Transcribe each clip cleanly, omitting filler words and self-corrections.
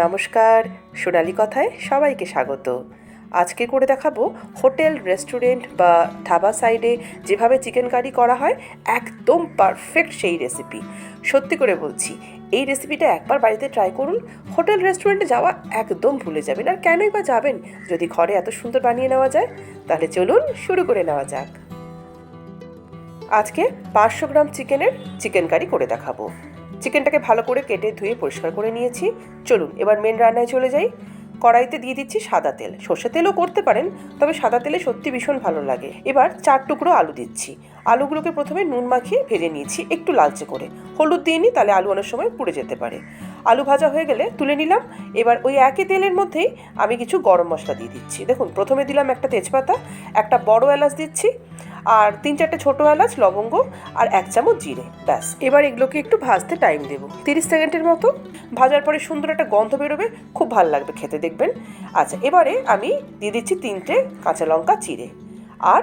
নমস্কার, সোনালি কথায় সবাইকে স্বাগত। আজকে করে দেখাবো হোটেল, রেস্টুরেন্ট বা ধাবা সাইডে যেভাবে চিকেন কারি করা হয়, একদম পারফেক্ট সেই রেসিপি। সত্যি করে বলছি, এই রেসিপিটা একবার বাড়িতে ট্রাই করুন, হোটেল রেস্টুরেন্টে যাওয়া একদম ভুলে যাবেন। আর কেনই বা যাবেন যদি ঘরে এত সুন্দর বানিয়ে নেওয়া যায়। তাহলে চলুন শুরু করে নেওয়া যাক। আজকে 500 গ্রাম চিকেনের চিকেন কারি করে দেখাবো। চিকেনটাকে ভালো করে কেটে ধুয়ে পরিষ্কার করে নিয়েছি। চলুন এবার মেন রান্নায় চলে যাই। কড়াইতে দিয়ে দিচ্ছি সাদা তেল। সর্ষে তেলও করতে পারেন, তবে সাদা তেলে সত্যি ভীষণ ভালো লাগে। এবার 4 টুকরো আলু দিচ্ছি। আলুগুলোকে প্রথমে নুন মাখিয়ে ভেজে নিয়েছি একটু লালচে করে। হলুদ দিয়ে নিই, তাহলে আলু অনেক সময় পুড়ে যেতে পারে। আলু ভাজা হয়ে গেলে তুলে নিলাম। এবার ওই একই তেলের মধ্যেই আমি কিছু গরম মশলা দিয়ে দিচ্ছি। দেখুন, প্রথমে দিলাম একটা তেজপাতা, একটা বড় এলাচ দিচ্ছি, আর 3-4টে ছোটো এলাচ, লবঙ্গ আর 1 চামচ জিরে। ব্যাস, এবার এগুলোকে একটু ভাজতে টাইম দেবো, 30 সেকেন্ডের মতো। ভাজার পরে সুন্দর একটা গন্ধ বেরোবে, খুব ভালো লাগবে খেতে, দেখবেন। আচ্ছা, এবারে আমি দিয়ে দিচ্ছি 3টে কাঁচা লঙ্কা চিড়ে আর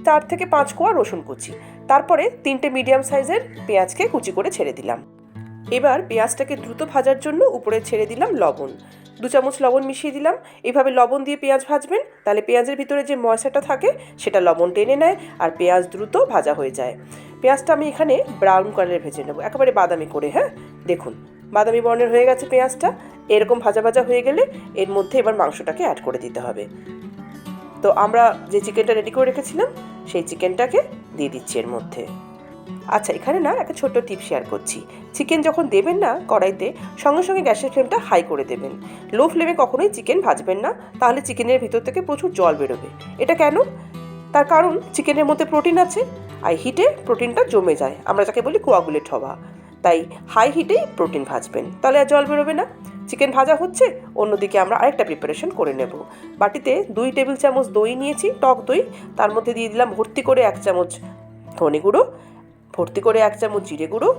4 থেকে 5 কোয়া রসুন কুচি। তারপরে 3টে মিডিয়াম সাইজের পেঁয়াজকে কুচি করে ছেড়ে দিলাম। এবার পেঁয়াজটাকে দ্রুত ভাজার জন্য উপরে ছেড়ে দিলাম লবণ। 2 চামচ লবণ মিশিয়ে দিলাম। এইভাবে লবণ দিয়ে পেঁয়াজ ভাজবেন, তাহলে পেঁয়াজের ভিতরে যে ময়সাটা থাকে সেটা লবণ টেনে নেয় আর পেঁয়াজ দ্রুত ভাজা হয়ে যায়। পেঁয়াজটা আমি এখানে ব্রাউন কালারে ভেজে নেব, একেবারে বাদামি করে। হ্যাঁ, দেখুন বাদামি বর্ণের হয়ে গেছে পেঁয়াজটা। এরকম ভাজা ভাজা হয়ে গেলে এর মধ্যে এবার মাংসটাকে অ্যাড করে দিতে হবে। তো আমরা যে চিকেনটা রেডি করে রেখেছিলাম সেই চিকেনটাকে দিয়ে দিচ্ছি এর মধ্যে। আচ্ছা, এখানে না একটা ছোট্ট টিপ শেয়ার করছি। চিকেন যখন দেবেন না কড়াইতে, সঙ্গে সঙ্গে গ্যাসের ফ্লেমটা হাই করে দেবেন। লো ফ্লেমে কখনোই চিকেন ভাজবেন না, তাহলে চিকেনের ভিতর থেকে প্রচুর জল বেরোবে। এটা কেন? তার কারণ চিকেনের মধ্যে প্রোটিন আছে, আর হিটে প্রোটিনটা জমে যায়, আমরা যাকে বলি কোয়াগুলেট হওয়া। তাই হাই হিটেই প্রোটিন ভাজবেন, তাহলে আর জল বেরোবে না। চিকেন ভাজা হচ্ছে, অন্যদিকে আমরা আরেকটা প্রিপারেশন করে নেব। বাটিতে 2 টেবিল চামচ দই নিয়েছি, টক দই। তার মধ্যে দিয়ে দিলাম ভর্তি করে 1 চামচ ধনে গুঁড়ো, ভর্তি করে 1 চামচ জিরে গুঁড়ো,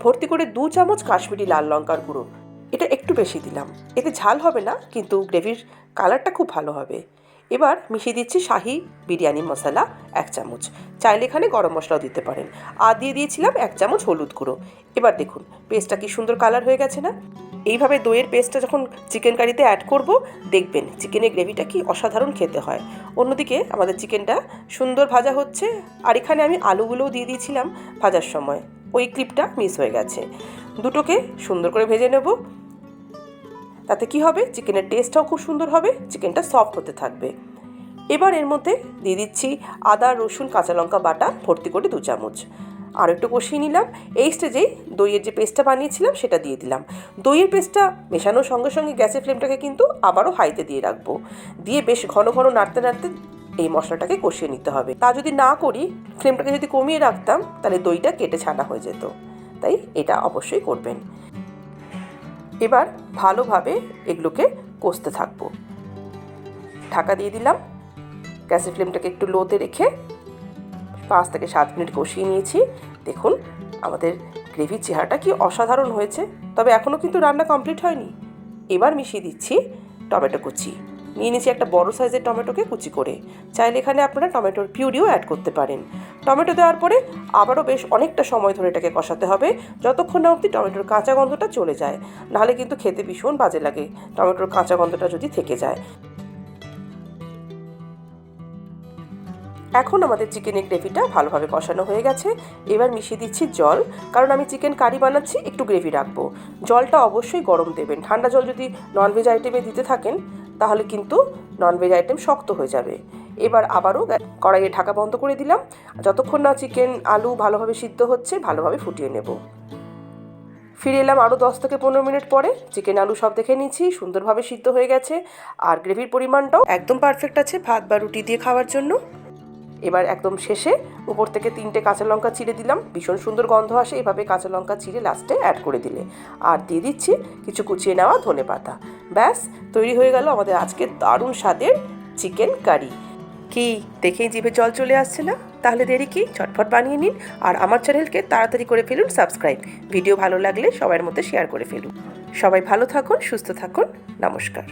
ভর্তি করে 2 চামচ কাশ্মীরি লাল লঙ্কার গুঁড়ো। এটা একটু বেশি দিলাম, এতে ঝাল হবে না, কিন্তু গ্রেভির কালারটা খুব ভালো হবে। এবার মিশিয়ে দিচ্ছি শাহি বিরিয়ানি মশলা 1 চামচ। চাইলে এখানে গরম মশলাও দিতে পারেন। আর দিয়ে দিয়েছিলাম 1 চামচ হলুদ গুঁড়ো। এবার দেখুন পেস্টটা কি সুন্দর কালার হয়ে গেছে না? এইভাবে দইয়ের পেস্টটা যখন চিকেন কারিতে অ্যাড করব, দেখবেন চিকেনের গ্রেভিটা কি অসাধারণ খেতে হয়। অন্যদিকে আমাদের চিকেনটা সুন্দর ভাজা হচ্ছে, আর এখানে আমি আলুগুলোও দিয়ে দিয়েছিলাম ভাজার সময়, ওই ক্লিপটা মিস হয়ে গেছে। দুটোকে সুন্দর করে ভেজে নেব। তাতে কি হবে, চিকেনের টেস্টটাও খুব সুন্দর হবে, চিকেনটা সফট হতে থাকবে। এবার এর মধ্যে দিয়ে দিচ্ছি আদা, রসুন, কাঁচা লঙ্কা বাটা ভর্তি করে 2 চামচ। আর একটু কষিয়ে নিলাম। এই স্টেজেই দইয়ের যে পেস্টটা বানিয়েছিলাম সেটা দিয়ে দিলাম। দইয়ের পেস্টটা মেশানোর সঙ্গে সঙ্গে গ্যাসের ফ্লেমটাকে কিন্তু আবারও হাইতে দিয়ে রাখবো। দিয়ে বেশ ঘন ঘন নাড়তে নাড়তে এই মশলাটাকে কষিয়ে নিতে হবে। তা যদি না করি, ফ্লেমটাকে যদি কমিয়ে রাখতাম, তাহলে দইটা কেটে ছানা হয়ে যেত। তাই এটা অবশ্যই করবেন। এবার ভালোভাবে এগুলোকে কষতে থাকবো। ঢাকা দিয়ে দিলাম। গ্যাসের ফ্লেমটাকে একটু লোতে রেখে 5 থেকে 7 মিনিট কষিয়ে নিয়েছি। দেখুন আমাদের গ্রেভির চেহারাটা কি অসাধারণ হয়েছে। তবে এখনও কিন্তু রান্না কমপ্লিট হয়নি। এবার মিশিয়ে দিচ্ছি টমেটো কুচি। নিয়ে নিয়েছি একটা বড় সাইজের টমেটোকে কুচি করে। চাইলে এখানে আপনারা টমেটোর পিউরিও অ্যাড করতে পারেন। টমেটো দেওয়ার পরে আবারও বেশ অনেকটা সময় ধরে এটাকে কষাতে হবে, যতক্ষণ না অবধি টমেটোর কাঁচা গন্ধটা চলে যায়। নাহলে কিন্তু খেতে ভীষণ বাজে লাগে টমেটোর কাঁচা গন্ধটা যদি থেকে যায়। এখন আমাদের চিকেনের গ্রেভিটা ভালোভাবে কষানো হয়ে গেছে। এবার মিশিয়ে দিচ্ছি জল, কারণ আমি চিকেন কারি বানাচ্ছি, একটু গ্রেভি রাখবো। জলটা অবশ্যই গরম দেবেন। ঠান্ডা জল যদি ননভেজ আইটেমে দিতে থাকেন, তাহলে কিন্তু ননভেজ আইটেম শক্ত হয়ে যাবে। এবার আবারও কড়াইয়ে ঢাকা বন্ধ করে দিলাম। যতক্ষণ না চিকেন আলু ভালোভাবে সিদ্ধ হচ্ছে, ভালোভাবে ফুটিয়ে নেব। ফিরে এলাম আরও 10 থেকে 15 মিনিট পরে। চিকেন আলু সব দেখে নিয়েছি, সুন্দরভাবে সিদ্ধ হয়ে গেছে, আর গ্রেভির পরিমাণটাও একদম পারফেক্ট আছে ভাত বা রুটি দিয়ে খাওয়ার জন্য। এবার একদম শেষে উপর থেকে 3টে কাঁচা লঙ্কা চিড়ে দিলাম। ভীষণ সুন্দর গন্ধ আসে এভাবে কাঁচা লঙ্কা চিড়ে লাস্টে অ্যাড করে দিলে। আর দিয়ে দিচ্ছি কিছু কুচিয়ে নেওয়া ধনেপাতা। ব্যাস, তৈরি হয়ে গেল আমাদের আজকের দারুণ স্বাদের চিকেন কারি। কি দেখেই জিভে জল চলে আসছে না? তাহলে দেরি কি, ঝটফট বানিয়ে নিন। আর আমার চ্যানেলকে তাড়াতাড়ি করে ফেলুন সাবস্ক্রাইব। ভিডিও ভালো লাগলে সবার মধ্যে শেয়ার করে ফেলুন। সবাই ভালো থাকুন, সুস্থ থাকুন। নমস্কার।